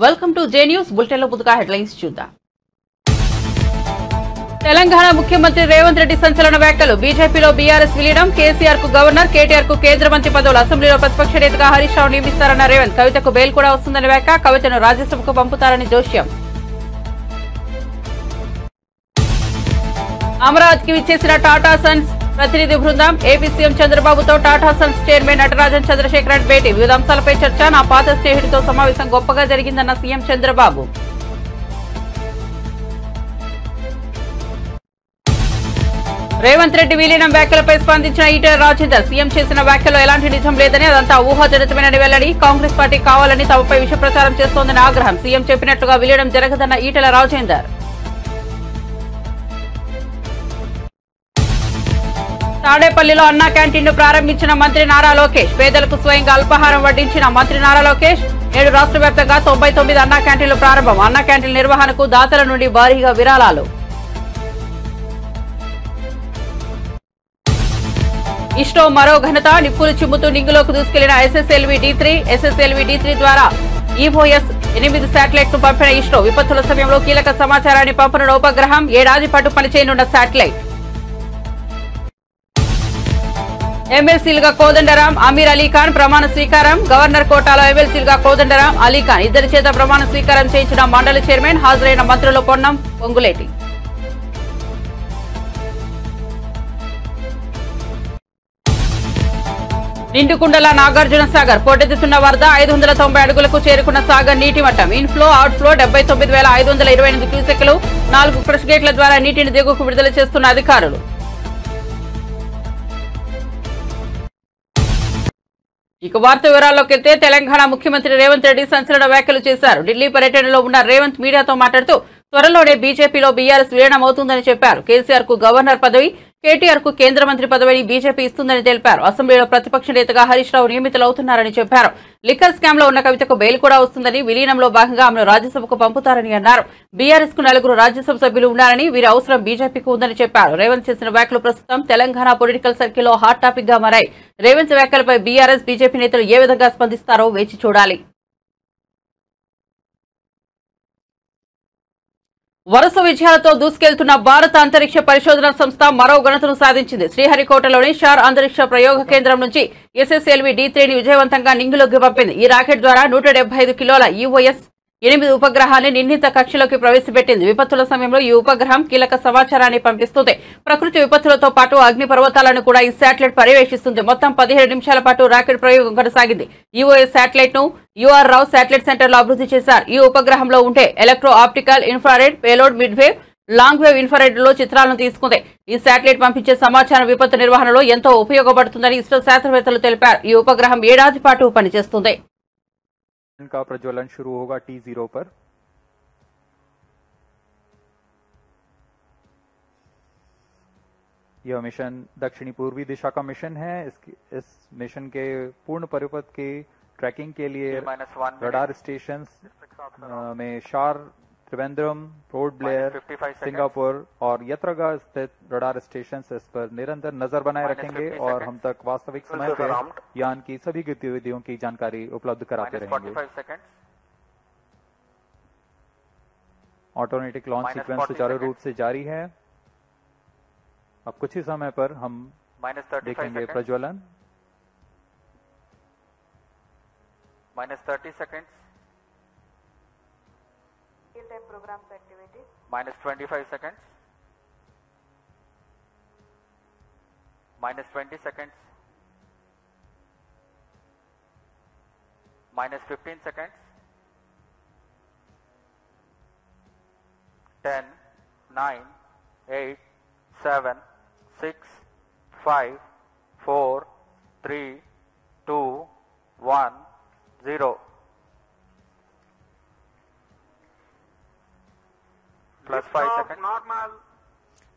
Welcome to J news bulletin లో ముందుగా headlines చూద్దాం. తెలంగాణ ముఖ్యమంత్రి రేవంత్ రెడ్డి సంచలన వ్యాఖ్యలు. బీజేపీలో బీఆర్ఎస్ విలీనం. కేసీఆర్ కు గవర్నర్, కేటీఆర్ కు కేంద్ర మంత్రి పదవులు. అసెంబ్లీలో ప్రతిపక్ష నేతగా హరీష్ రావు నియమిస్తారన్న రేవంత్. కవితకు బెయిల్ కూడా వస్తుందని వ్యాఖ్య. కవితను రాజ్యసభకు పంపుతారని జోష్యం. అమరావతికి విచ్చేసిన టాటా సన్స్ ప్రతినిధి బృందం. ఏపీ సీఎం చంద్రబాబుతో టాటా సన్స్ చైర్మన్ నటరాజన్ చంద్రశేఖర్ రెడ్డి భేటీ. వివిధ అంశాలపై చర్చ. నా పాత స్నేహితుడితో సమావేశం గొప్పగా జరిగిందన్న సీఎం చంద్రబాబు. రేవంత్ రెడ్డి విలీనం వ్యాఖ్యలపై స్పందించిన ఈటెల రాజేందర్. సీఎం చేసిన వ్యాఖ్యలో ఎలాంటి నిజం లేదని, అదంతా ఊహాజనితమైన వెల్లడి. కాంగ్రెస్ పార్టీ కావాలని తమపై విష ప్రచారం చేస్తోందని ఆగ్రహం. సీఎం చెప్పినట్లుగా విలీనం జరగదన్న ఈటెల రాజేందర్. తాడేపల్లిలో అన్నా క్యాంటీన్ ను ప్రారంభించిన మంత్రి నారా లోకేష్. పేదలకు స్వయంగా అల్పాహారం వడ్డించిన మంత్రి నారా లోకేష్. నేడు రాష్ట్ర వ్యాప్తంగా 99 అన్నా క్యాంటీన్లు ప్రారంభం. అన్నా క్యాంటీన్ నిర్వహణకు దాతల నుండి భారీగా విరాళాలు. ఇస్రో మరో ఘనత. నిప్పులు చిమ్ముతూ నింగులోకి దూసుకెళ్లిన ఎస్ఎస్ఎల్వి D3. ఎస్ఎస్ఎల్వి D3 ద్వారా ఈఓఎస్ 8 శాటిలైట్ ను పంపిన ఇస్రో. విపత్తుల సమయంలో కీలక సమాచారాన్ని పంపనున్న ఉపగ్రహం. ఏడాది పాటు పనిచేయనున్న శాటిలైట్. ఎమ్మెల్సీలుగా కోదండరాం, అమీర్ అలీఖాన్ ప్రమాణ స్వీకారం. గవర్నర్ కోటాలో ఎమ్మెల్సీలుగా కోదండరాం, అలీఖాన్ ఇద్దరి చేత ప్రమాణ స్వీకారం చేయించిన మండలి చైర్మన్. హాజరైన మంత్రులు పొన్నం, పొంగులేటి. నిండుకుండల నాగార్జున సాగర్. పోటెత్తుతున్న వరద. 590 అడుగులకు చేరుకున్న సాగర్ నీటి మట్టం. Inflow, outflow 79,528 క్యూసెక్లు. 4 క్రష్ గేట్ల ద్వారా నీటిని దిగువకు విడుదల చేస్తున్న అధికారులు. ఇక వార్త వివరాల్లోకి వెళ్తే, తెలంగాణ ముఖ్యమంత్రి రేవంత్ రెడ్డి సంచలన వ్యాఖ్యలు చేశారు. ఢిల్లీ పర్యటనలో ఉన్న రేవంత్ మీడియాతో మాట్లాడుతూ త్వరలోనే బీజేపీలో బీఆర్ఎస్ విలీనం అవుతుందని చెప్పారు. కేసీఆర్ కు గవర్నర్ పదవి, కేటీఆర్ కు కేంద్ర మంత్రి పదవిని బీజేపీ ఇస్తుందని తెలిపారు. అసెంబ్లీలో ప్రతిపక్ష నేతగా హరీష్ రావు నియమితులవుతున్నారని చెప్పారు. లిక్కర్ స్కామ్ లో ఉన్న కవితకు బెయిల్ కూడా వస్తుందని, విలీనంలో భాగంగా ఆమెను రాజ్యసభకు పంపుతారని అన్నారు. బీఆర్ఎస్ కు 4 రాజ్యసభ సభ్యులు ఉన్నారని, వీరి అవసరం బీజేపీకి ఉందని చెప్పారు. రేవంత్ చేసిన వ్యాఖ్యలు ప్రస్తుతం తెలంగాణ పొలిటికల్ సర్కిల్లో హాట్ టాపిక్ గా మారాయి. రేవంత్ వ్యాఖ్యలపై బీఆర్ఎస్, బీజేపీ నేతలు ఏ విధంగా స్పందిస్తారో వేచి చూడాలి. వరుస విజయాలతో దూసుకెళ్తున్న భారత అంతరిక్ష పరిశోధన సంస్థ మరో ఘనతను సాధించింది. శ్రీహరికోటలోని షార్ అంతరిక్ష ప్రయోగ కేంద్రం నుంచి ఎస్ఎస్ఎల్వి D3ని విజయవంతంగా నింగిలోకి పంపింది. ఈ రాకెట్ ద్వారా 175 కిలోల ఈఓఎస్ 8 ఉపగ్రహాన్ని నిర్ణీత కక్షలోకి ప్రవేశపెట్టింది. విపత్తుల సమయంలో ఈ ఉపగ్రహం కీలక సమాచారాన్ని పంపిస్తుంది. ప్రకృతి విపత్తులతో పాటు అగ్ని పర్వతాలను కూడా ఈ శాటిలైట్ పర్యవేక్షిస్తుంది. మొత్తం 17 నిమిషాల పాటు రాకెట్ ప్రయోగం కొనసాగింది. ఈఓఎస్ శాటిలైట్ ను యూఆర్ రావు శాటిలైట్ సెంటర్ లో అభివృద్ధి చేశారు. ఈ ఉపగ్రహంలో ఉంటే electro optical infrared payload, mid wave, long wave infrared లో చిత్రాలను తీసుకుంది. ఈ శాటిలైట్ పంపించే సమాచారం విపత్తు నిర్వహణలో ఎంతో ఉపయోగపడుతుందని ఇస్రో శాస్త్రవేత్తలు తెలిపారు. ఈ ఉపగ్రహం ఏడాది పాటు పనిచేస్తుంది. का प्रज्वलन शुरू होगा T0 पर। यह मिशन दक्षिणी पूर्वी दिशा का मिशन है। इस मिशन के पूर्ण परिपथ की ट्रैकिंग के लिए रडार स्टेशन में शार, त्रिवेंद्रम, पोर्ट ब्लेयर, सिंगापुर और यत्रगा स्थित रडार स्टेशन इस पर निरंतर नजर बनाए रखेंगे और हम तक वास्तविक समय पर यान की सभी गतिविधियों की जानकारी उपलब्ध कराते रहेंगे। ऑटोमेटिक लॉन्च सीक्वेंस सुचारू रूप से जारी है। अब कुछ ही समय पर हम देखेंगे प्रज्वलन। -30 seconds. Program activity. -25 seconds. -20 seconds. -15 seconds. 10, 9, 8, 7, 6, 5, 4, 3, 2, 1, 0. +5 seconds. Normal.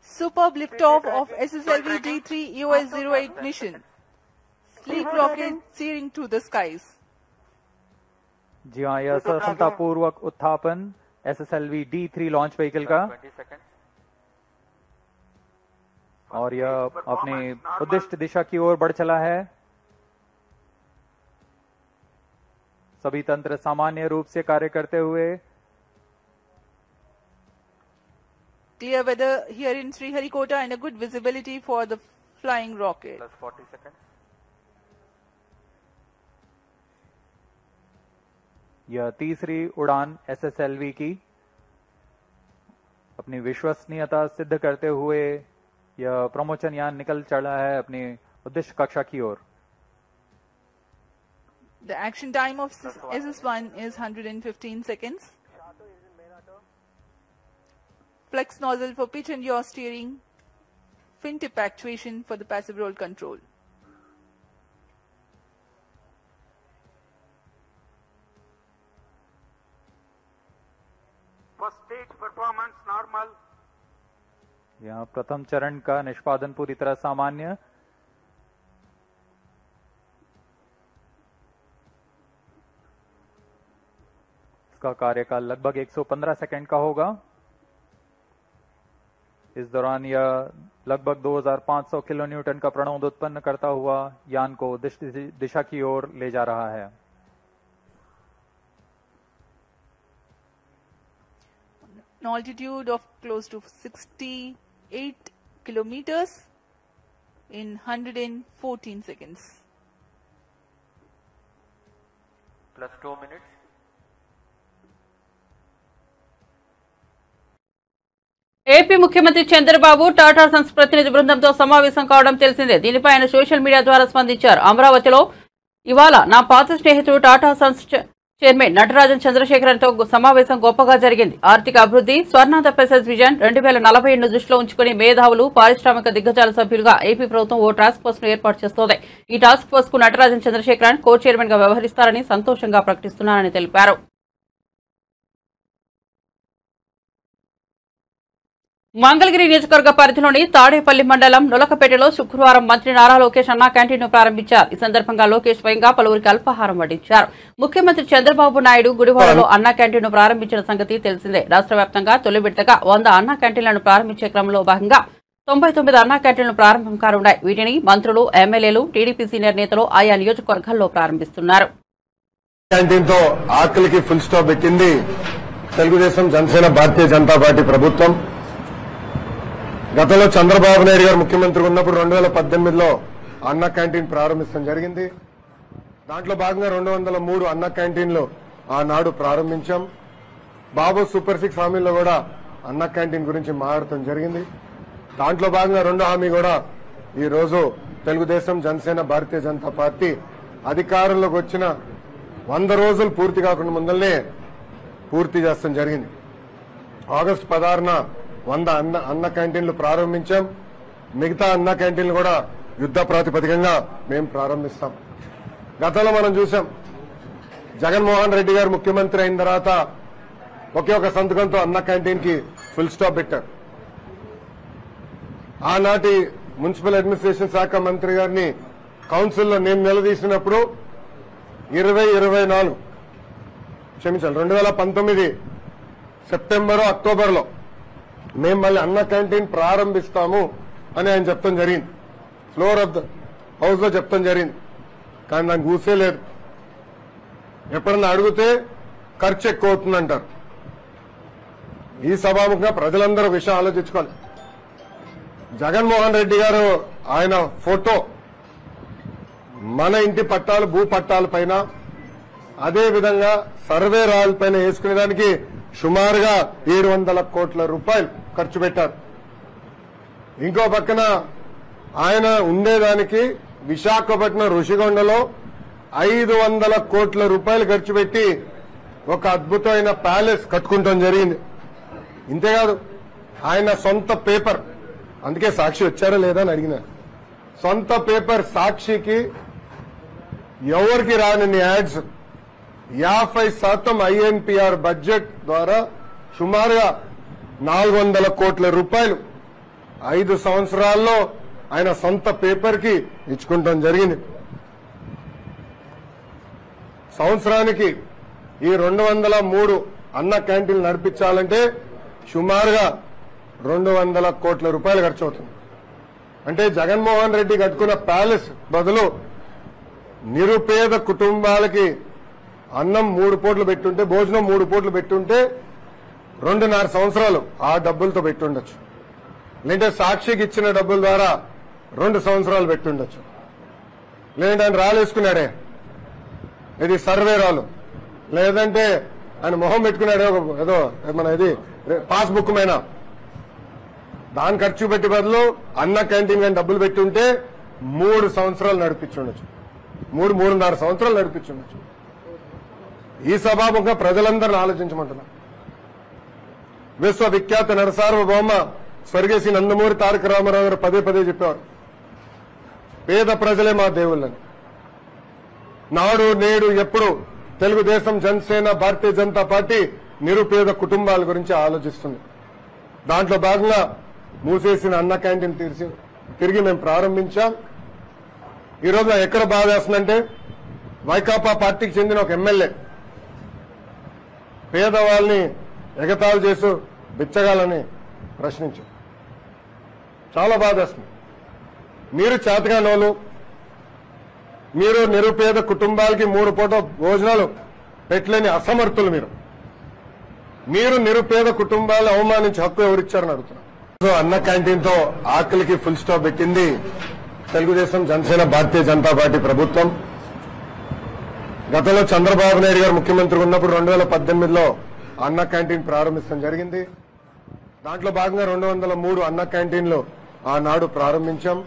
Superb liftoff of SSLV D3 EOS-08 mission. Sleek rocket soaring to the skies. जी हाँ, यह सफलतापूर्वक उत्थापन SSLV D3 लॉन्च व्हीकल का 20 seconds. और यह अपने उद्दिष्ट दिशा की ओर बढ़ चला है। सभी तंत्र सामान्य रूप से कार्य करते हुए Clear weather here in Sriharikota and a good visibility for the flying rocket. Plus 40 seconds. यह तीसरी उड़ान SSLV की अपनी विश्वसनीयता सिद्ध करते हुए यह प्रमोचन यान निकल चला है अपनी उद्देश्य कक्षा की ओर। The action time of SS1 is 115 seconds. Flex nozzle for pitch and yaw steering. Fin tip actuation for the passive roll control. First stage performance normal. यहाँ प्रथम चरण का निष्पादन पूरी तरह सामान्य। इसका कार्यकाल लगभग 115 सेकंड का होगा। इस दौरान यह लगभग 2500 किलो न्यूटन का प्रणोद उत्पन्न करता हुआ यान को दिशा की ओर ले जा रहा है। An altitude of close to 68 kilometers in 114 seconds. Plus 2 minutes. AP ముఖ్యమంత్రి చంద్రబాబు టాటా సన్స్ ప్రతినిధి బృందంతో సమావేశం కావడం తెలిసిందే. దీనిపై ఆయన సోషల్ మీడియా ద్వారా స్పందించారు. అమరావతిలో ఇవాళ నా పాత స్నేహితుడు టాటా సన్స్ చైర్మన్ నటరాజన్ చంద్రశేఖరన్తో సమావేశం గొప్పగా జరిగింది. ఆర్థిక అభివృద్ధి, స్వర్ణాంధ్ర ప్యాకేజ్ విజన్ 2047 దృష్టిలో ఉంచుకుని మేధావులు, పారిశ్రామిక దిగ్గజాల సభ్యులుగా ఏపీ ప్రభుత్వం ఓ టాస్క్ ఫోర్స్ ను ఏర్పాటు చేస్తోంది. ఈ టాస్క్ ఫోర్స్ కు నటరాజన్ చంద్రశేఖరన్ కో చైర్మన్ గా వ్యవహరిస్తారని సంతోషంగా ప్రకటిస్తున్నారని తెలిపారు. మంగళగిరి నియోజకవర్గ పరిధిలోని తాడేపల్లి మండలం నులకపేటలో శుక్రవారం మంత్రి నారా లోకేష్ అన్నా క్యాంటీన్ ను ప్రారంభించారు. ఈ సందర్భంగా లోకేష్ స్వయంగా పలువురికి అల్పాహారం వడ్డించారు. ముఖ్యమంత్రి చంద్రబాబు నాయుడు గుడివాడలో అన్నా క్యాంటీన్ ను ప్రారంభించిన సంగతి తెలిసిందే. రాష్ట్ర వ్యాప్తంగా తొలి విడతగా 100 అన్నా క్యాంటీన్లను ప్రారంభించే క్రమంలో భాగంగా 99 అన్నా క్యాంటీన్లు ప్రారంభం కానున్నాయి. వీటిని మంత్రులు, ఎమ్మెల్యేలు, టీడీపీ సీనియర్ నేతలు ఆయా నియోజకవర్గాల్లో ప్రారంభిస్తున్నారు. క్యాంటీన్ తో ఆకలికి ఫుల్ స్టాప్ పెట్టింది తెలుగుదేశం, జనసేన, భారతీయ జనతా పార్టీ ప్రభుత్వం. గతంలో చంద్రబాబు నాయుడు గారు ముఖ్యమంత్రి ఉన్నప్పుడు 2018లో అన్న క్యాంటీన్ ప్రారంభించడం జరిగింది. దాంట్లో భాగంగా 203 అన్న క్యాంటీన్లు ఆనాడు ప్రారంభించాం. బాబు సూపర్ 6 హామీల్లో కూడా అన్న క్యాంటీన్ గురించి మాట్లాడటం జరిగింది. దాంట్లో భాగంగా రెండో హామీ కూడా ఈ రోజు తెలుగుదేశం, జనసేన, భారతీయ జనతా పార్టీ అధికారంలోకి వచ్చిన 100 రోజులు పూర్తి కాకుండా ముందల్నే పూర్తి చేస్తాం జరిగింది. ఆగస్టు 16న 100 అన్న క్యాంటీన్లు ప్రారంభించాం. మిగతా అన్న క్యాంటీన్లు కూడా యుద్ధ ప్రాతిపదికంగా మేము ప్రారంభిస్తాం. గతంలో మనం చూసాం, జగన్మోహన్ రెడ్డి గారు ముఖ్యమంత్రి అయిన తర్వాత ఒకే ఒక సంతకంతో అన్న క్యాంటీన్ కి ఫుల్ స్టాప్ పెట్టారు. ఆనాటి మున్సిపల్ అడ్మినిస్ట్రేషన్ శాఖ మంత్రి గారిని కౌన్సిల్లో నేను నిలదీసినప్పుడు 2019 సెప్టెంబర్, అక్టోబర్లో మేము మళ్ళీ అన్న క్యాంటీన్ ప్రారంభిస్తాము అని ఆయన చెప్తాం జరిగింది. ఫ్లోర్ ఆఫ్ ద హౌస్ లో చెప్తాం జరిగింది. కానీ దానికి ఊసే లేదు. ఎప్పుడన్నా అడిగితే ఖర్చు ఎక్కువ అవుతుందంటారు. ఈ సభాముఖంగా ప్రజలందరూ విషయం ఆలోచించుకోవాలి. జగన్మోహన్ రెడ్డి గారు ఆయన ఫోటో మన ఇంటి పట్టాలు, భూ పట్టాల పైన, అదేవిధంగా సర్వే రాయల పైన వేసుకునేదానికి సుమారుగా 700 కోట్ల రూపాయలు ఖర్చు పెట్టారు. ఇంకో పక్కన ఆయన ఉండేదానికి విశాఖపట్నం ఋషికొండలో 500 కోట్ల రూపాయలు ఖర్చు పెట్టి ఒక అద్భుతమైన ప్యాలెస్ కట్టుకుంటాం జరిగింది. ఇంతేకాదు, ఆయన సొంత పేపర్, అందుకే సాక్షి వచ్చారా లేదా అని అడిగిన, సొంత పేపర్ సాక్షికి ఎవరికి రాని యాడ్స్ 50% ఐఎన్పిఆర్ బడ్జెట్ ద్వారా సుమారుగా 400 కోట్ల రూపాయలు 5 సంవత్సరాల్లో ఆయన సొంత పేపర్ కి ఇచ్చుకుంటాం జరిగింది. సంవత్సరానికి ఈ 203 అన్న క్యాంటీన్లు నడిపించాలంటే సుమారుగా 200 కోట్ల రూపాయలు ఖర్చు అవుతుంది. అంటే జగన్మోహన్ రెడ్డి కట్టుకున్న ప్యాలెస్ బదులు నిరుపేద కుటుంబాలకి అన్నం 3 పూటలు పెట్టుంటే, భోజనం 3 పూటలు పెట్టుంటే 2.5 సంవత్సరాలు ఆ డబ్బులతో పెట్టుండొచ్చు. లేదంటే సాక్షికి ఇచ్చిన డబ్బుల ద్వారా 2 సంవత్సరాలు పెట్టుండొచ్చు. లేదంటే ఆయన రాలేసుకున్నాడే, ఇది సర్వే రాలు, లేదంటే ఆయన మొహం పెట్టుకున్నాడే ఏదో మన ఇది పాస్బుక్ మీద, దాని ఖర్చు పెట్టి బదులు అన్న క్యాంటీన్ కానీ డబ్బులు పెట్టుంటే 3 సంవత్సరాలు నడిపించుండొచ్చు, 3.5 సంవత్సరాలు నడిపించుండొచ్చు. ఈ సభాముఖంగా ప్రజలందరినీ ఆలోచించమంటున్నా. విశ్వవిఖ్యాత నరసార్వభౌమ స్వర్గీయ శ్రీ నందమూరి తారక రామారావు గారు పదే పదే చెప్పారు, పేద ప్రజలే మా దేవుళ్ళని. నాడు నేడు ఎప్పుడు తెలుగుదేశం, జనసేన, భారతీయ జనతా పార్టీ నిరుపేద కుటుంబాల గురించి ఆలోచిస్తుంది. దాంట్లో భాగంగా మూసేసిన అన్న క్యాంటీన్ తిరిగి మేము ప్రారంభించాం. ఈరోజు ఎక్కడ బాధ వేస్తుందంటే, వైకాపా పార్టీకి చెందిన ఒక ఎమ్మెల్యే పేదవాళ్ళని ఎగతాళి చేస్తూ బిచ్చగాలని ప్రశ్నించారు. చాలా బాధ వేస్తుంది. మీరు చేతగానోళ్ళు, మీరు నిరుపేద కుటుంబాలకి 3 పూట భోజనాలు పెట్టలేని అసమర్థులు. మీరు నిరుపేద కుటుంబాలను అవమానించి హక్కు ఎవరిచ్చారని అడుగుతున్నారు. అన్న క్యాంటీన్ తో ఆకలికి ఫుల్ స్టాప్ పెట్టింది తెలుగుదేశం, జనసేన, భారతీయ జనతా పార్టీ ప్రభుత్వం. గతంలో చంద్రబాబు నాయుడు గారు ముఖ్యమంత్రి ఉన్నప్పుడు 2018లో అన్న క్యాంటీన్ ప్రారంభించడం జరిగింది. దాంట్లో భాగంగా 203 అన్న క్యాంటీన్లు ఆనాడు ప్రారంభించాం.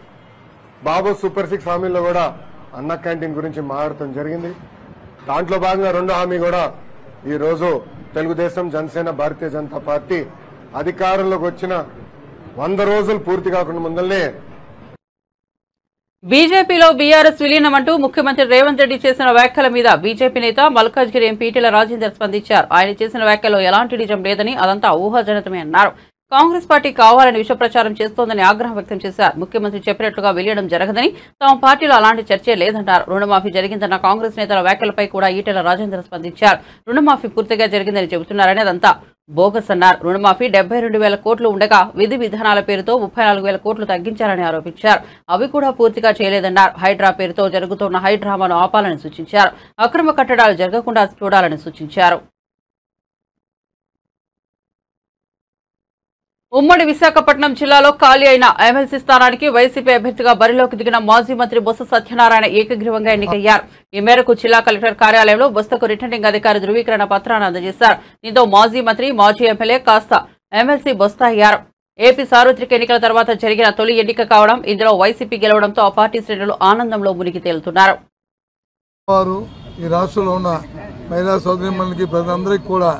బాబు సూపర్ 6 హామీల్లో కూడా అన్న క్యాంటీన్ గురించి మాట్లాడటం జరిగింది. దాంట్లో భాగంగా 2వ హామీ కూడా ఈ రోజు తెలుగుదేశం, జనసేన, భారతీయ జనతా పార్టీ అధికారంలోకి వచ్చిన 100 రోజులు పూర్తి కాకుండా ముందల్నే బీజేపీలో బీఆర్ఎస్ విలీనం అంటూ ముఖ్యమంత్రి రేవంత్ రెడ్డి చేసిన వ్యాఖ్యల మీద బీజేపీ నేత మల్కాజ్గిరి ఎంపీ ఈటెల రాజేందర్ స్పందించారు. ఆయన చేసిన వ్యాఖ్యలో ఎలాంటి నిజం లేదని, అదంతా ఊహాజనితమే అన్నారు. కాంగ్రెస్ పార్టీ కావాలని విష ప్రచారం చేస్తోందని ఆగ్రహం వ్యక్తం చేశారు. ముఖ్యమంత్రి చెప్పినట్లుగా విలీనం జరగదని, తమ పార్టీలో అలాంటి చర్చే లేదన్నారు. రుణమాఫీ జరిగిందన్న కాంగ్రెస్ నేతల వ్యాఖ్యలపై కూడా ఈటెల రాజేందర్ స్పందించారు. రుణమాఫీ పూర్తిగా జరిగిందని చెబుతున్నారని, అదంతా బోగస్ అన్నారు. రుణమాఫీ 72,000 కోట్లు ఉండగా విధి విధానాల పేరుతో 34,000 కోట్లు తగ్గించారని ఆరోపించారు. అవి కూడా పూర్తిగా చేయలేదన్నారు. హైడ్రా పేరుతో జరుగుతున్న హైడ్రామాను ఆపాలని సూచించారు. అక్రమ కట్టడాలు జరగకుండా చూడాలని సూచించారు. ఉమ్మడి విశాఖపట్నం జిల్లాలో ఖాళీ అయిన ఎమ్మెల్సీ స్థానానికి వైసీపీ అభ్యర్థిగా బరిలోకి దిగిన మాజీ మంత్రి బొత్స సత్యనారాయణ ఏకగ్రీవంగా ఎన్నికయ్యారు. ఈ మేరకు జిల్లా కలెక్టర్ కార్యాలయంలో బొత్సకు రిటర్నింగ్ అధికారి ధృవీకరణ పత్రాన్ని అందజేశారు. దీంతో మాజీ మంత్రి, మాజీ ఎమ్మెల్యే కాస్త ఎమ్మెల్సీ బొత్స అయ్యారు. ఏపీ సార్వత్రిక ఎన్నికల తర్వాత జరిగిన తొలి ఎన్నిక కావడం, ఇందులో వైసీపీ గెలవడంతో ఆ పార్టీ శ్రేణులు ఆనందంలో మునిగి తేలుతున్నారు. ఈ రాష్ట్రంలో ఉన్న మహిళా సోదరిమణులకి ప్రజలందరికీ కూడా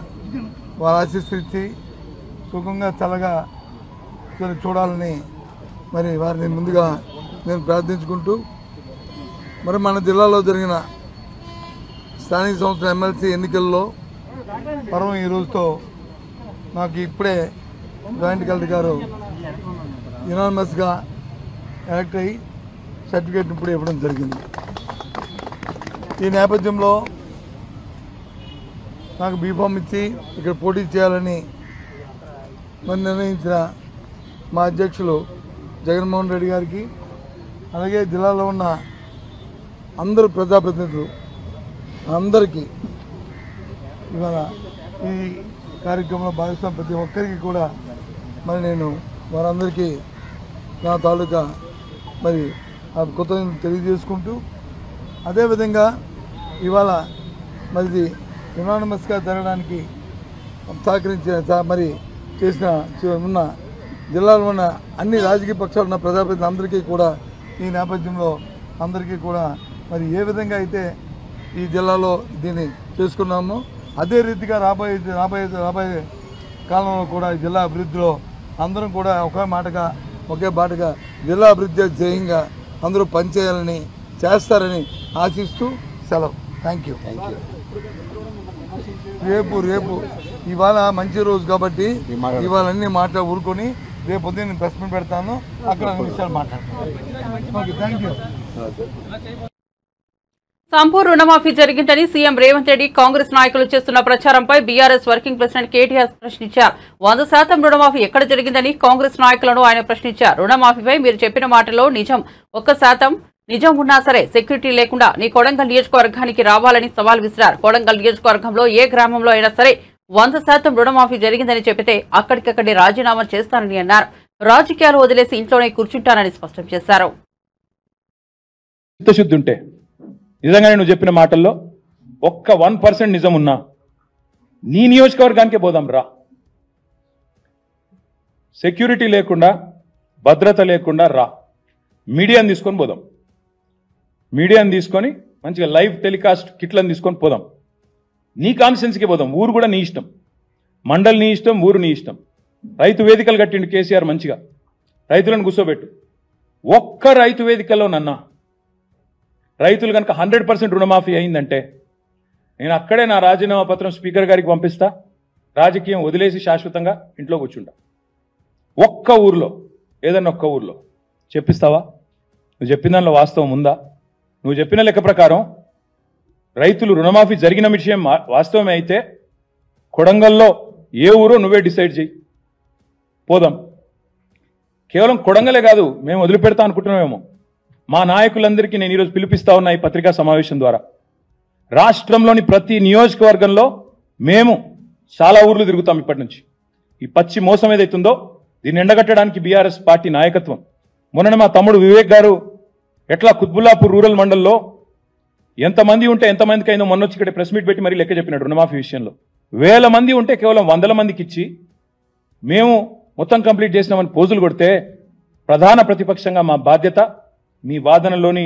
వారు ఆశీస్సులిచ్చి సుఖంగా చల్లగా చూడాలని మరి వారిని ముందుగా నేను ప్రార్థించుకుంటూ, మరి మన జిల్లాలో జరిగిన స్థానిక సంస్థల ఎమ్మెల్సీ ఎన్నికల్లో పర్వం ఈ రోజుతో నాకు ఇప్పుడే జాయింట్ కలెక్టర్ గారు యునానిమస్గా ఎలక్ట్ అయ్యి సర్టిఫికేట్ ఇప్పుడు ఇవ్వడం జరిగింది. ఈ నేపథ్యంలో నాకు బీఫామ్ ఇచ్చి ఇక్కడ పోటీ చేయాలని మరి నిర్ణయించిన మా అధ్యక్షులు జగన్మోహన్ రెడ్డి గారికి, అలాగే జిల్లాలో ఉన్న అందరు ప్రజాప్రతినిధులు అందరికీ ఇవాళ ఈ కార్యక్రమంలో భాగస్వామి ప్రతి ఒక్కరికి కూడా మరి నేను వారందరికీ నా తాలూకా మరి ఆ కృతజ్ఞతలు తెలియజేసుకుంటూ, అదేవిధంగా ఇవాళ మరి యునానిమస్గా జరగడానికి సహకరించిన మరి చేసిన ఉన్న జిల్లాలో ఉన్న అన్ని రాజకీయ పక్షాలు ఉన్న ప్రజాప్రతినిధులందరికీ కూడా ఈ నేపథ్యంలో అందరికీ కూడా మరి ఏ విధంగా అయితే ఈ జిల్లాలో దీన్ని చేసుకున్నామో అదే రీతిగా రాబోయే కాలంలో కూడా ఈ జిల్లా అభివృద్ధిలో అందరం కూడా ఒకే బాటగా జిల్లా అభివృద్ధి ధ్యేయంగా అందరూ పనిచేయాలని చేస్తారని ఆశిస్తూ సెలవు. Thank you. రేపు ఇవాళ మంచి రోజు కాబట్టి ఇవాళ అన్ని ఊరుకొని రేపు పొద్దున్న ప్రెస్ మీట్ పెడతాను, అక్కడ అన్ని విషయాలు మాట్లాడతాను. Thank you. సంపూర్ణ రుణమాఫీ జరిగిందని సీఎం రేవంత్ రెడ్డి, కాంగ్రెస్ నాయకులు చేస్తున్న ప్రచారంపై బీఆర్ఎస్ వర్కింగ్ ప్రెసిడెంట్ కేటీఆర్ ప్రశ్నించారు. 100% రుణమాఫీ ఎక్కడ జరిగిందని కాంగ్రెస్ నాయకులను ఆయన ప్రశ్నించారు. రుణమాఫీపై మీరు చెప్పిన మాటలో నిజం 1% నిజం ఉన్నా సరే సెక్యూరిటీ లేకుండా నీ కొడంగల్ నియోజకవర్గానికి రావాలని సవాల్ విసిరారు. కొడంగల్ నియోజకవర్గంలో ఏ గ్రామంలో అయినా సరే 100% రుణమాఫీ జరిగిందని చెప్పితే అక్కడికక్కడే రాజీనామా చేస్తానని అన్నారు. రాజకీయాలు వదిలేసి ఇంట్లోనే కూర్చుంటానని స్పష్టం చేశారు. చిత్తశుద్ధి ఉంటే నిజంగానే నువ్వు చెప్పిన మాటల్లో ఒక్క 1% నిజం ఉన్నా నీ నియోజకవర్గానికే పోదాం రా. సెక్యూరిటీ లేకుండా భద్రత లేకుండా రా. మీడియాని తీసుకొని పోదాం. మీడియాని తీసుకొని మంచిగా లైవ్ టెలికాస్ట్ కిట్లను తీసుకొని పోదాం. నీ కాన్స్టిట్యున్సీకి పోదాం. ఊరు కూడా నీ ఇష్టం, మండలి నీ ఇష్టం, ఊరు నీ ఇష్టం. రైతు వేదికలు కట్టిండు కేసీఆర్, మంచిగా రైతులను కూర్చోబెట్టు. ఒక్క రైతు వేదికలో నన్నా రైతులు కనుక 100% రుణమాఫీ అయిందంటే నేను అక్కడే నా రాజీనామా పత్రం స్పీకర్ గారికి పంపిస్తా. రాజకీయం వదిలేసి శాశ్వతంగా ఇంట్లో కూర్చుంటా. ఒక్క ఊర్లో, ఏదన్నా ఒక్క ఊర్లో చెప్పిస్తావా? నువ్వు చెప్పిన దానిలో వాస్తవం ఉందా? నువ్వు చెప్పిన లెక్క ప్రకారం రైతులు రుణమాఫీ జరిగిన విషయం వాస్తవమే అయితే కొడంగల్లో ఏ ఊరో నువ్వే డిసైడ్ చేయి, పోదాం. కేవలం కొడంగలే కాదు, మేము వదిలిపెడతా అనుకుంటున్నామేమో. మా నాయకులందరికీ నేను ఈరోజు పిలిపిస్తా ఉన్నా ఈ పత్రికా సమావేశం ద్వారా. రాష్ట్రంలోని ప్రతి నియోజకవర్గంలో మేము చాలా ఊర్లు తిరుగుతాం ఇప్పటి నుంచి. ఈ పచ్చి మోసం ఏదైతుందో దీన్ని ఎండగట్టడానికి బీఆర్ఎస్ పార్టీ నాయకత్వం. మొన్న మా తమ్ముడు వివేక్ గారు ఎట్లా కుత్బుల్లాపూర్ రూరల్ మండల్లో ఎంతమంది ఉంటే ఎంతమందికి అయిందో మొన్న వచ్చి ఇక్కడ ప్రెస్ మీట్ పెట్టి మరీ లెక్క చెప్పినాడు. రుణమాఫీ విషయంలో 1000 మంది ఉంటే కేవలం 100 మందికి ఇచ్చి మేము మొత్తం కంప్లీట్ చేసినామని పోజులు కొడితే ప్రధాన ప్రతిపక్షంగా మా బాధ్యత మీ వాదనలోని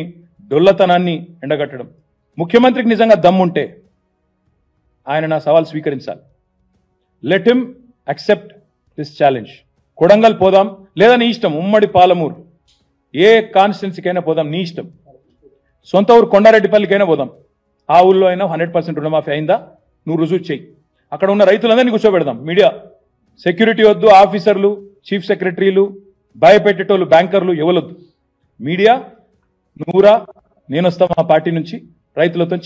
డొల్లతనాన్ని ఎండగట్టడం. ముఖ్యమంత్రికి నిజంగా దమ్ముంటే ఆయన నా సవాల్ స్వీకరించాలి. Let him accept this challenge. Kodangal పోదాం, లేదా నీ ఇష్టం ఉమ్మడి పాలమూరు ఏ కాన్స్టిట్యున్సీకైనా పోదాం, నీ ఇష్టం. సొంత ఊరు కొండారెడ్డిపల్లికైనా పోదాం. ఆ ఊళ్ళో అయినా 100% రుణమాఫీ అయిందా నువ్వు రుజువు చేయి. అక్కడ ఉన్న రైతులందరినీ కూర్చోబెడదాం. మీడియా సెక్యూరిటీ వద్దు, ఆఫీసర్లు, చీఫ్ సెక్రటరీలు, భయపెట్టేటోళ్ళు, బ్యాంకర్లు ఎవరొద్దు. మీడియా నువ్వురా, నేను వస్తా మా పార్టీ నుంచి రైతులతో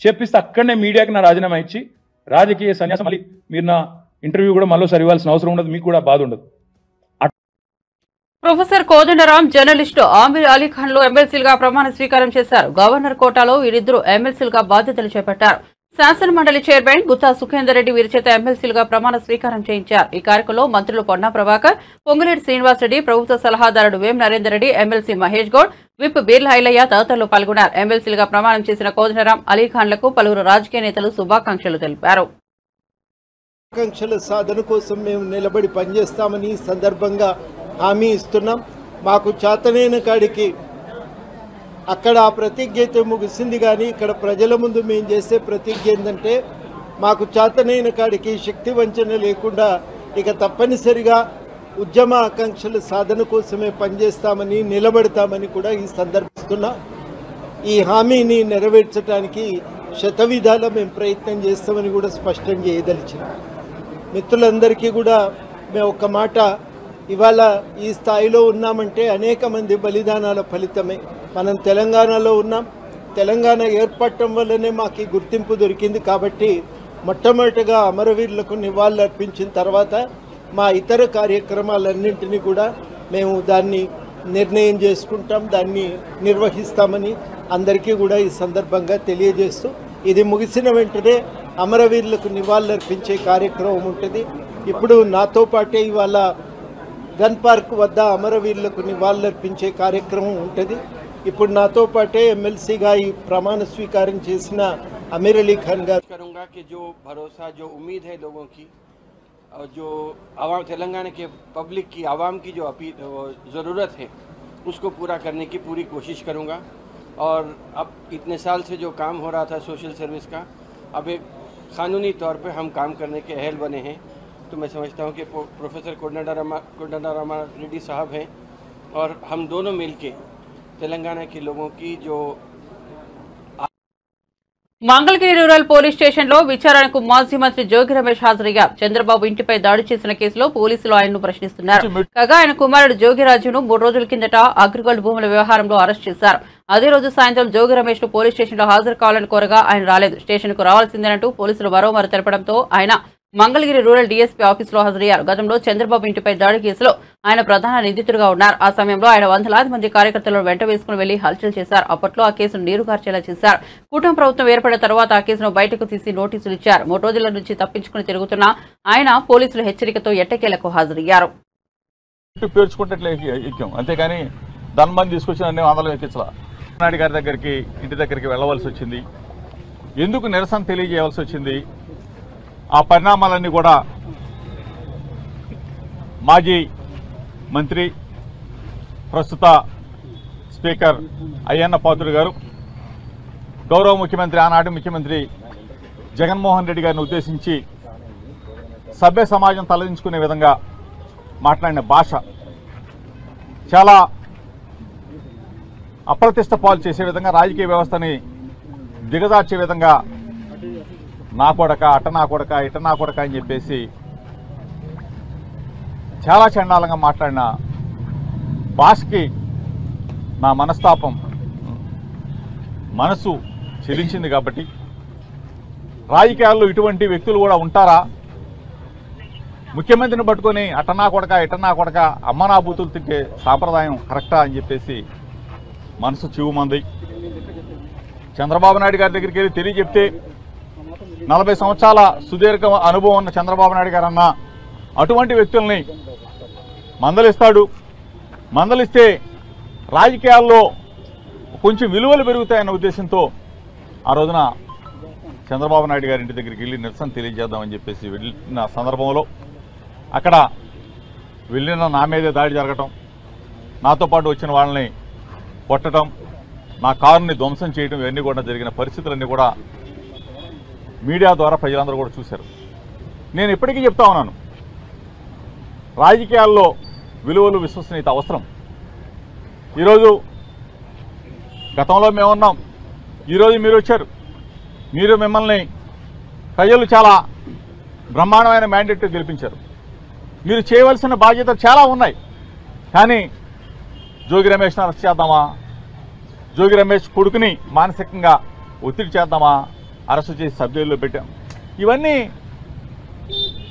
చెప్పిస్తే అక్కడనే మీడియాకి నా రాజీనామా ఇచ్చి రాజకీయ సన్యాసం. మళ్ళీ మీరు నా ఇంటర్వ్యూ కూడా మరోసారి ఇవ్వాల్సిన అవసరం ఉండదు, మీకు కూడా బాధ ఉండదు. ప్రొఫెసర్ కోదండరాం, జర్నలిస్టు ఆమీర్ అలీఖాన్లు ఎమ్మెల్సీలుగా ప్రమాణ స్వీకారం చేశారు. గవర్నర్ కోటాలో వీరిద్దరూ ఎమ్మెల్సీలుగా బాధ్యతలు చేపట్టారు. శాసన మండలి చైర్మన్ గుత్తా సుఖేందర్ రెడ్డి వీరి చేత ఎమ్మెల్సీలుగా ప్రమాణ స్వీకారం చేయించారు. ఈ కార్యక్రమంలో మంత్రులు పొన్నా ప్రభాకర్, పొంగులేటి శ్రీనివాసరెడ్డి, ప్రభుత్వ సలహాదారుడు వేం నరేందర్ రెడ్డి, ఎమ్మెల్సీ మహేష్ గౌడ్, విప్ బీర్లా ఐలయ్య తదితరులు పాల్గొన్నారు. ఎమ్మెల్సీలుగా ప్రమాణం చేసిన కోదండరాం, అలీఖాన్లకు పలువురు రాజకీయ నేతలు శుభాకాంక్షలు తెలిపారు. ఆకాంక్షల సాధన కోసం మేము నిలబడి పనిచేస్తామని సందర్భంగా హామీ ఇస్తున్నాం. మాకు చేతనైన కాడికి అక్కడ ఆ ప్రతిజ్ఞ అయితే ముగిసింది, కానీ ఇక్కడ ప్రజల ముందు మేము చేసే ప్రతిజ్ఞ ఏంటంటే మాకు చేతనైన కాడికి శక్తి వంచన లేకుండా ఇక తప్పనిసరిగా ఉద్యమ ఆకాంక్షల సాధన కోసమే పనిచేస్తామని నిలబడతామని కూడా ఈ సందర్భిస్తున్నా. ఈ హామీని నెరవేర్చడానికి శతవిధాల మేము ప్రయత్నం చేస్తామని కూడా స్పష్టం చేయదలిచాం. మిత్రులందరికీ కూడా మేము ఒక మాట, ఇవాళ ఈ స్థాయిలో ఉన్నామంటే అనేక మంది బలిదానాల ఫలితమే. మనం తెలంగాణలో ఉన్నాం. తెలంగాణ ఏర్పడటం వల్లనే మాకు ఈ గుర్తింపు దొరికింది. కాబట్టి మొట్టమొదటిగా అమరవీరులకు నివాళులు అర్పించిన తర్వాత మా ఇతర కార్యక్రమాలన్నింటినీ కూడా మేము దాన్ని నిర్ణయం చేసుకుంటాం, దాన్ని నిర్వహిస్తామని అందరికీ కూడా ఈ సందర్భంగా తెలియజేస్తూ, ఇది ముగిసిన వెంటనే అమరవీరులకు నివాళులు అర్పించే కార్యక్రమం ఉంటుంది. ఇప్పుడు నాతో పాటే ఇవాళ గన్ పార్క్ వద్ద అమరవీరులకు నివాళులర్పించే కార్యక్రమం ఉంటుంది. ఇప్పుడు నాతో పాటే ఎమ్మెల్సీగా ఈ ప్రమాణ స్వీకారం చేసిన అమీర్ అలీ ఖాన్ గారు. करूंगा कि जो भरोसा, जो उम्मीद है लोगों की, और जो आवाम तेलंगाना के पब्लिक की, आवाम की जो ज़रूरत है उसको पूरा करने की पूरी कोशिश करूंगा. और अब इतने साल से जो काम हो रहा था सोशल सर्विस का, अब एक क़ानूनी तौर पे हम काम करने के अहल बने हैं. तो मैं समझता हूँ कि प्रोफेसर कोदंडराम रेड्डी साहब हैं और हम दोनों मिलके तेलंगाना के लोगों की जो మంగళగిరి రూరల్ పోలీస్ స్టేషన్లో విచారణకు మాజీ మంత్రి జోగి రమేష్ హాజరయ్యారు. చంద్రబాబు ఇంటిపై దాడి చేసిన కేసులో పోలీసులు ఆయన్ను ప్రశ్నిస్తున్నారు. కాగా ఆయన కుమారుడు జోగిరాజును 3 రోజుల కిందట అగ్రిగోల్డ్ భూముల వ్యవహారంలో అరెస్ట్ చేశారు. అదే రోజు సాయంత్రం జోగి రమేష్ ను పోలీస్ స్టేషన్లో హాజరు కావాలని కోరగా ఆయన రాలేదు. స్టేషన్ కు రావాల్సిందేనంటూ పోలీసులు మరోమారు తెలపడంతో ఆయన మంగళగిరి రూరల్ డీఎస్పీ ఆఫీసులో హాజరయ్యారు. గతంలో చంద్రబాబు ఇంటిపై దాడి కేసులో ఆయన ప్రధాన నిందితుడిగా ఉన్నారు. ఆ సమయంలో ఆయన వందలాది మంది కార్యకర్తలను వెంట వేసుకుని వెళ్లి హల్చల్ చేశారు. అప్పట్లో ఆ కేసును నీరుగార్చేలా చేశారు. కూటమి ప్రభుత్వం ఏర్పడిన తర్వాత ఆ కేసును బయటకు తీసి నోటీసులు ఇచ్చారు. 3 రోజుల నుంచి తప్పించుకుని తిరుగుతున్న ఆయన పోలీసుల హెచ్చరికతో ఎట్టకేలకు హాజరయ్యారు. అంతేకాని ధన్మని తీసుకొచ్చిన అన్ని వందలు ఎక్కించాల. నాయుడు గారి దగ్గరికి ఇంటి దగ్గరికి వెళ్ళవలసి వచ్చింది. ఎందుకు నిరసన తెలియజేయవలసి వచ్చింది? ఆ పరిణామాలన్నీ కూడా మాజీ మంత్రి ప్రస్తుత స్పీకర్ అయ్యన్న పాత్రుడు గారు గౌరవ ముఖ్యమంత్రి ఆనాటి ముఖ్యమంత్రి జగన్మోహన్ రెడ్డి గారిని ఉద్దేశించి సభ్య సమాజం తలదించుకునే విధంగా మాట్లాడిన భాష చాలా అప్రతిష్ట పాలు చేసే విధంగా, రాజకీయ వ్యవస్థని దిగజార్చే విధంగా నా కొడక, అట నా కొడక, ఇట నా కొడక అని చెప్పేసి చాలా చండాలంగా మాట్లాడిన భాషకి నా మనసు చెలించింది. కాబట్టి రాజకీయాల్లో ఇటువంటి వ్యక్తులు కూడా ఉంటారా? ముఖ్యమంత్రిని పట్టుకొని అటనా కొడక, ఇటనా కొడక, అమ్మనా బూతులు తింటే సాంప్రదాయం కరెక్టా అని చెప్పేసి మనసు చివుమంది. చంద్రబాబు నాయుడు గారి దగ్గరికి వెళ్ళి తెలియజెప్తే 40 సంవత్సరాల సుదీర్ఘ అనుభవం ఉన్న చంద్రబాబు నాయుడు గారు అన్న అటువంటి వ్యక్తుల్ని మందలిస్తాడు. మందలిస్తే రాజకీయాల్లో కొంచెం విలువలు పెరుగుతాయన్న ఉద్దేశంతో ఆ రోజున చంద్రబాబు నాయుడు గారి ఇంటి దగ్గరికి వెళ్ళి నిరసన తెలియజేద్దామని చెప్పేసి వెళ్ళిన సందర్భంలో అక్కడ వెళ్ళిన నా మీదే దాడి జరగటం, నాతో పాటు వచ్చిన వాళ్ళని కొట్టడం, నా కారుని ధ్వంసం చేయడం, ఇవన్నీ కూడా జరిగిన పరిస్థితులన్నీ కూడా మీడియా ద్వారా ప్రజలందరూ కూడా చూశారు. నేను ఇప్పటికీ చెప్తా ఉన్నాను, రాజకీయాల్లో విలువలు, విశ్వసనీయత అవసరం. ఈరోజు గతంలో మేమున్నాం, ఈరోజు మీరు వచ్చారు. మిమ్మల్ని ప్రజలు చాలా బ్రహ్మాండమైన మ్యాండేట్ గెలిపించారు. మీరు చేయవలసిన బాధ్యతలు చాలా ఉన్నాయి. కానీ జోగి రమేష్ని అరెస్ట్ చేద్దామా, జోగి రమేష్ కొడుకుని మానసికంగా ఒత్తిడి చేద్దామా, అరెస్టు చేసి సబ్జైల్లో పెట్టాం. ఇవన్నీ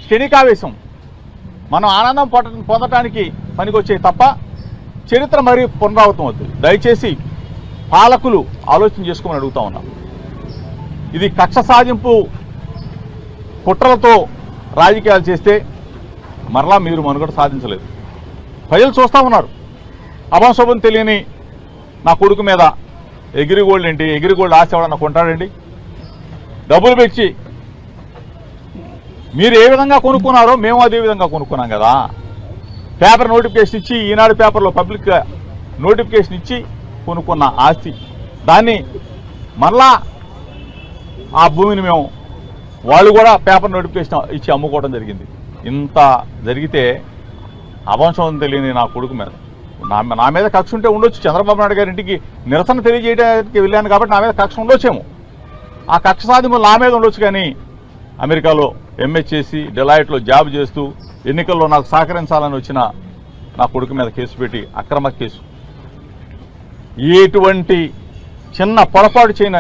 క్షణికావేశం, మనం ఆనందం పొందటానికి పనికొచ్చే తప్ప చరిత్ర మరీ పునరావృతం అవుతుంది. దయచేసి పాలకులు ఆలోచన చేసుకోమని అడుగుతా ఉన్నాం. ఇది కక్ష సాధింపు కుట్రలతో రాజకీయాలు చేస్తే మరలా మీరు మనుగడ సాధించలేదు. ప్రజలు చూస్తూ ఉన్నారు. అభంశోభం తెలియని నా కొడుకు మీద ఎగిరిగోల్డ్ ఏంటి, ఎగిరిగోల్డ్ ఆశ ఎవడన్నా కొంటాడండి? డబ్బులు పెట్టి మీరు ఏ విధంగా కొనుక్కున్నారో మేము అదే విధంగా కొనుక్కున్నాం కదా. పేపర్ నోటిఫికేషన్ ఇచ్చి, ఈనాడు పేపర్లో పబ్లిక్ నోటిఫికేషన్ ఇచ్చి కొనుక్కున్న ఆస్తి, దాన్ని మరలా ఆ భూమిని మేము వాళ్ళు కూడా పేపర్ నోటిఫికేషన్ ఇచ్చి అమ్ముకోవడం జరిగింది. ఇంత జరిగితే అభంశం తెలియని నా కొడుకు మీద నా మీద కక్ష ఉంటే ఉండొచ్చు. చంద్రబాబు నాయుడు గారి ఇంటికి నిరసన తెలియజేయడానికి వెళ్ళాను కాబట్టి నా మీద కక్ష ఉండొచ్చేమో. ఆ కక్ష సాధింపు నా మీద ఉండొచ్చు. కానీ అమెరికాలో ఎంఏ చేసి డెలాయిట్లో జాబ్ చేస్తూ ఎన్నికల్లో నాకు సహకరించాలని వచ్చిన నా కొడుకు మీద కేసు పెట్టి, అక్రమ కేసు, ఎటువంటి చిన్న పొరపాటు చేయన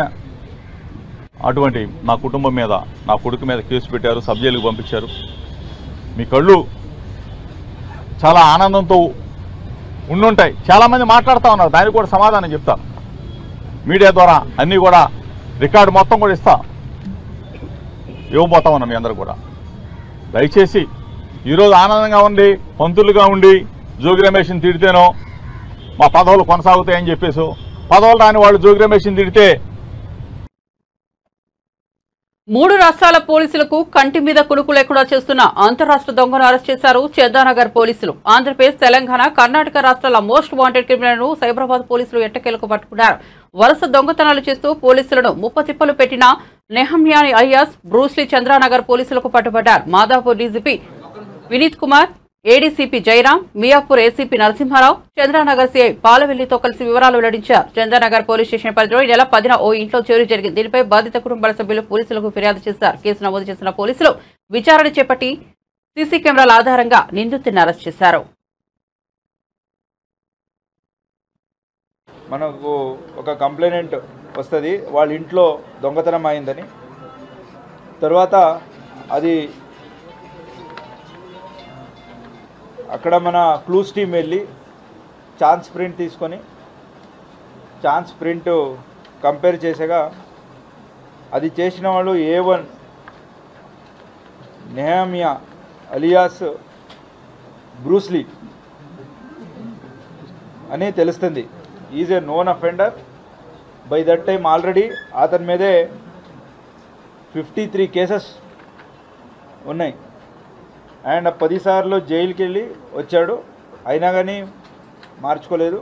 అటువంటి నా కుటుంబం మీద, నా కొడుకు మీద కేసు పెట్టారు, సబ్ జైలుకు పంపించారు. మీ కళ్ళు చాలా ఆనందంతో ఉండుంటాయి. చాలామంది మాట్లాడుతూ ఉన్నారు, దానికి కూడా సమాధానం చెప్తా. మీడియా ద్వారా అన్నీ కూడా రికార్డు మొత్తం కూడా ఇవ్వబోతా ఉన్నాం మీ అందరూ కూడా. దయచేసి ఈరోజు ఆనందంగా ఉండి, పంతులుగా ఉండి జోగి రమేష్ని తిడితేనో మా పదవులు కొనసాగుతాయని చెప్పేసి, పదవులు రాని వాళ్ళు జోగి రమేష్ని తిడితే 3 రాష్ట్రాల పోలీసులకు కంటి మీద కునుకు లేకుండా చేస్తున్న అంతరాష్ట్ర దొంగను అరెస్ట్ చేశారు చందానగర్ పోలీసులు. ఆంధ్రప్రదేశ్, తెలంగాణ, కర్ణాటక రాష్ట్రాల మోస్ట్ వాంటెడ్ క్రిమినల్ను సైబరాబాద్ పోలీసులు ఎట్టకేలకు పట్టుకున్నారు. వరుస దొంగతనాలు చేస్తూ పోలీసులను ముప్పతిప్పలు పెట్టిన నెహమ్యాని అలియాస్ బ్రూస్లీ చంద్రానగర్ పోలీసులకు పట్టుబడ్డారు. Madhapur DGP Vineet Kumar, ADCP Jayaram, Miyapur ACP Narasimharao, Chandranagar CI పాలవెల్లితో కలిసి వివరాలు వెల్లడించారు. చంద్రానగర్ పోలీస్ స్టేషన్ పరిధిలో ఈ నెల 10న ఓ ఇంట్లో చోరీ జరిగింది. దీనిపై బాధిత కుటుంబాల సభ్యులు పోలీసులకు ఫిర్యాదు చేశారు. కేసు నమోదు చేసిన పోలీసులు విచారణ చేపట్టి సీసీ కెమెరాల ఆధారంగా నిందితుడిని అరెస్ట్ చేశారు. మనకు ఒక కంప్లైంట్ వస్తుంది, వాళ్ళ ఇంట్లో దొంగతనం అయిందని. తర్వాత అది అక్కడ మన క్లూస్ టీం వెళ్ళి ఛాన్స్ ప్రింట్ తీసుకొని ఛాన్స్ ప్రింట్ కంపేర్ చేసగా అది చేసిన వాళ్ళు A1 నెహమియా అలియాస్ బ్రూస్లీ అని తెలుస్తుంది. Is a known offender. By that time already అతని మీదే 53 కేసెస్ ఉన్నాయి అండ్ 10 సార్లు జైలుకి వెళ్ళి వచ్చాడు. అయినా కానీ మార్చుకోలేదు.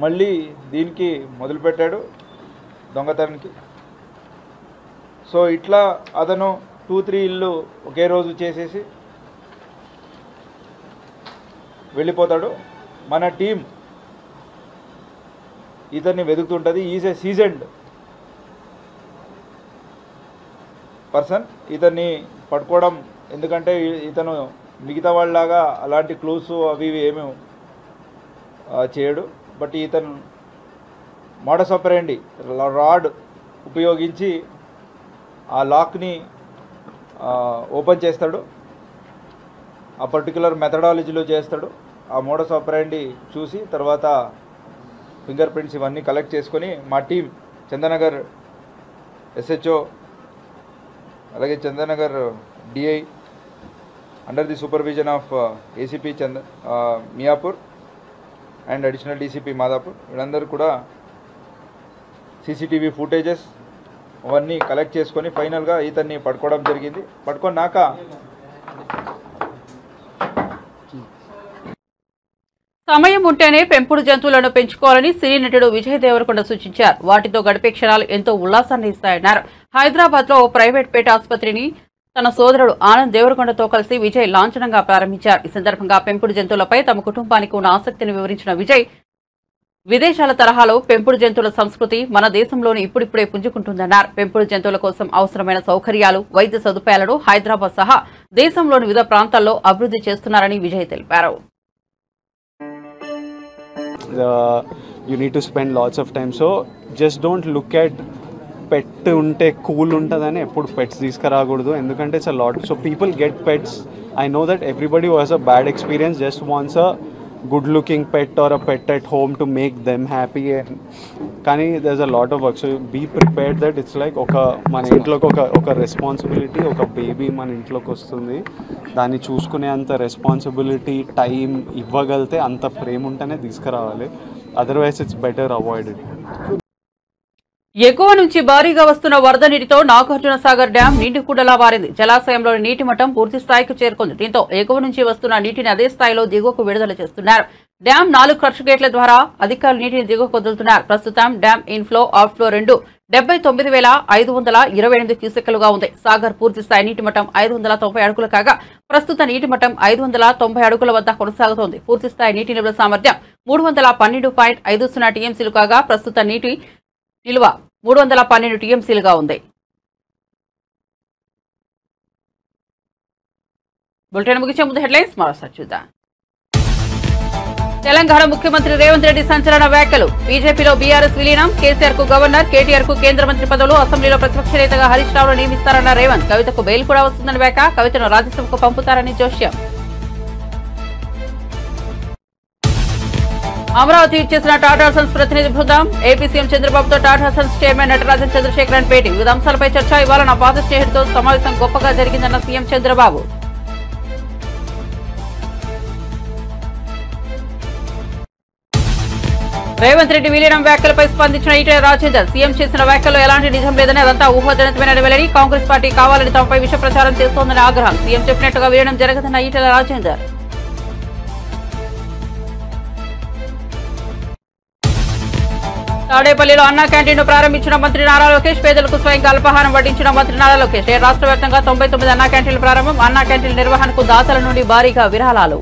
మళ్ళీ దీనికి మొదలుపెట్టాడు దొంగతనానికి. సో ఇట్లా అతను 2-3 ఇల్లు ఒకే రోజు చేసేసి వెళ్ళిపోతాడు. మన టీం ఇతన్ని వెతుకుతుంటుంది. Is a seasoned person. ఇతన్ని పట్టుకోవడం ఎందుకంటే ఇతను మిగతా వాళ్ళలాగా అలాంటి క్లూస్ అవి ఏమీ చేయడు. బట్ ఇతను మోడస్ ఆపరెండి రాడ్ ఉపయోగించి ఆ లాక్ని ఓపెన్ చేస్తాడు. ఆ పర్టికులర్ మెథడాలజీలో చేస్తాడు. ఆ మోడస్ ఆపరెండి చూసి తర్వాత ఫింగర్ ప్రింట్స్ ఇవన్నీ కలెక్ట్ చేసుకొని మా టీం చందనగర్ SHO అలాగే Chandanagar DI under the supervision of ACP Miyapur and additional DCP Madhapur వీళ్ళందరూ కూడా CCTV ఫుటేజెస్ అవన్నీ కలెక్ట్ చేసుకొని ఫైనల్గా ఇతన్ని పట్టుకోవడం జరిగింది. పట్టుకున్నాక సమయం ఉంటేనే పెంపుడు జంతువులను పెంచుకోవాలని సినీ నటుడు విజయ్ దేవరకొండ సూచించారు. వాటితో గడిపే క్షణాలు ఎంతో ఉల్లాసాన్ని ఇస్తాయన్నారు. హైదరాబాద్ లో ఓ ప్రైవేట్ పేట ఆసుపత్రిని తన సోదరుడు ఆనంద్ దేవరకొండతో కలిసి విజయ్ లాంఛనంగా ప్రారంభించారు. ఈ సందర్భంగా పెంపుడు జంతువులపై తమ కుటుంబానికి ఉన్న ఆసక్తిని వివరించిన విజయ్ విదేశాల తరహాలో పెంపుడు జంతువుల సంస్కృతి మన దేశంలోని ఇప్పుడిప్పుడే పుంజుకుంటుందన్నారు. పెంపుడు జంతువుల కోసం అవసరమైన సౌకర్యాలు, వైద్య సదుపాయాలను హైదరాబాద్ సహా దేశంలోని వివిధ ప్రాంతాల్లో అభివృద్ధి చేస్తున్నారని విజయ్ తెలిపారు. You need to spend lots of time, so just don't look at pet unte cool untadani eppudu pets తీసుకురాకూడదు. ఎందుకంటే it's a lot, so people get pets. I know that everybody who has a bad experience just wants a good looking pet or a pet at home to make them happy, and కానీ there's a lot of work, so be prepared that it's like మన ఇంట్లోకి ఒక responsibility, ఒక baby మన ఇంట్లోకి వస్తుంది, దాన్ని చూసుకునే అంత రెస్పాన్సిబిలిటీ టైం ఇవ్వగలితే అంత ప్రేమ ఉంటేనే తీసుకురావాలి. Otherwise it's better avoid it. ఎగువ నుంచి భారీగా వస్తున్న వరద నీటితో నాగార్జున సాగర్ డ్యాం నీటికుండలా మారింది. జలాశయంలోని నీటి మట్టం పూర్తి స్థాయికి చేరుకుంది. దీంతో ఎగువ నుంచి వస్తున్న నీటిని అదే స్థాయిలో దిగువకు విడుదల చేస్తున్నారు. డ్యాం 4 క్రష్ గేట్ల ద్వారా అధికారులు నీటిని దిగువకు వదులుతున్నారు. ప్రస్తుతం డ్యాం ఇన్ఫ్లో, అవుట్ఫ్లో రెండు 79,528 క్యూసెక్కులుగా ఉంది. సాగర్ పూర్తి స్థాయి నీటి మట్టం 590 అడుగులు కాగా ప్రస్తుత నీటి మట్టం 590 అడుగుల వద్ద కొనసాగుతోంది. పూర్తి స్థాయి నీటి నిల్వ సామర్థ్యం 312.50 టీఎంసీలు కాగా ప్రస్తుత నీటి నిల్వ 312 టీఎంసీలుగా ఉంది. బులెటిన్ ముగించే ముందు హెడ్లైన్స్ మరోసారి చూద్దాం. తెలంగాణ ముఖ్యమంత్రి రేవంత్ రెడ్డి సంచలన వ్యాఖ్యలు. బీజేపీలో బీఆర్ఎస్ విలీనం, కేసీఆర్ కు గవర్నర్, కేటీఆర్ కు కేంద్ర మంత్రి పదవులు, అసెంబ్లీలో ప్రతిపక్ష నేతగా హరీష్ రావును నియమిస్తారన్న రేవంత్. కవితకు బెయిల్ కూడా వస్తుందని వ్యాఖ్య. కవితను రాజ్యసభకు పంపుతారని జోష్యం. అమరావతి ఇచ్చేసిన టాటా సన్స్ ప్రతినిధి బృందం. ఏపీ సీఎం చంద్రబాబుతో టాటా సన్స్ చైర్మన్ నటరాజన్ చంద్రశేఖరన్ భేటీ. వివిధ అంశాలపై చర్చ. ఇవాళ నా పాత స్నేహితుడితో సమావేశం గొప్పగా జరిగిందన్న సీఎం చంద్రబాబు. రేవంత్ రెడ్డి విలీనం వ్యాఖ్యలపై స్పందించిన ఈటెల రాజేందర్. సీఎం చేసిన వ్యాఖ్యల్లో ఎలాంటి నిజం లేదని, అదంతా ఊహాజనితమైన వెళ్లని, కాంగ్రెస్ పార్టీ కావాలని తమపై విష ప్రచారం చేస్తోందని ఆగ్రహం. సీఎం చెప్పినట్టుగా విలీనం జరగదన్న ఈటెల రాజేందర్. తాడేపల్లిలో అన్నా క్యాంటీన్ ప్రారంభించిన మంత్రి నారా లోకేష్. పేదలకు స్వయంగా అల్పాహారం వడ్డించిన మంత్రి నారా లోకేష్. రాష్ట్ర వ్యాప్తంగా 99 అన్నా క్యాంటీన్లు ప్రారంభం. అన్నా క్యాంటీన్ల నిర్వహణకు దాతల నుండి భారీగా విరాళాలు.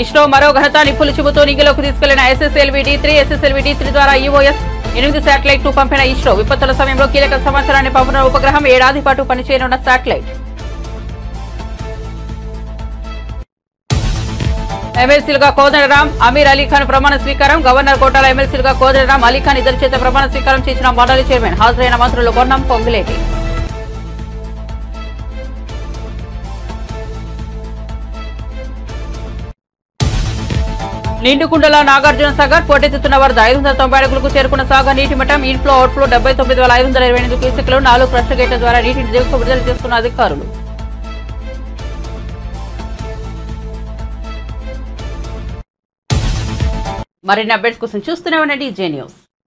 ఇస్రో మరో ఘనత. నిప్పులు చెబుతూ నింగిలోకి తీసుకెళ్లిన SSLV D3. SSLV D3 ద్వారా EOS 8 శాటిలైట్ ను పంపిన ఇస్రో. విపత్తుల సమయంలో కీలక సమాచారాన్ని పంపిన ఉపగ్రహం. 7 ఏడాది పాటు పనిచేయనున్న శాటిలైట్. ఎమ్మెల్సీలుగా కోదండరాం అమీర్ అలీఖాన్ ప్రమాణ స్వీకారం. గవర్నర్ కోటాల ఎమ్మెల్సీలుగా కోదండరాం అలీఖాన్ ఇద్దరి చేత ప్రమాణ స్వీకారం చేసిన మండలి చైర్మన్. హాజరైన మంత్రులు పొన్నం పొంగులేటి. నిండుకుండల నాగార్జున సాగర్ పోటెత్తుతున్న వరద 590 అడుగులకు చేరుకున్న సాగర్ నీటి మట్టం ఇన్ఫ్లో అవుట్ఫ్లో 79,528 క్యూసెక్లు. 4 క్రష్ గేట్ల ద్వారా నీటిని దిగువకు విడుదల చేస్తున్న అధికారులు. మరిన్ని అప్డేట్స్ కోసం చూస్తూనే ఉండండి జే న్యూస్.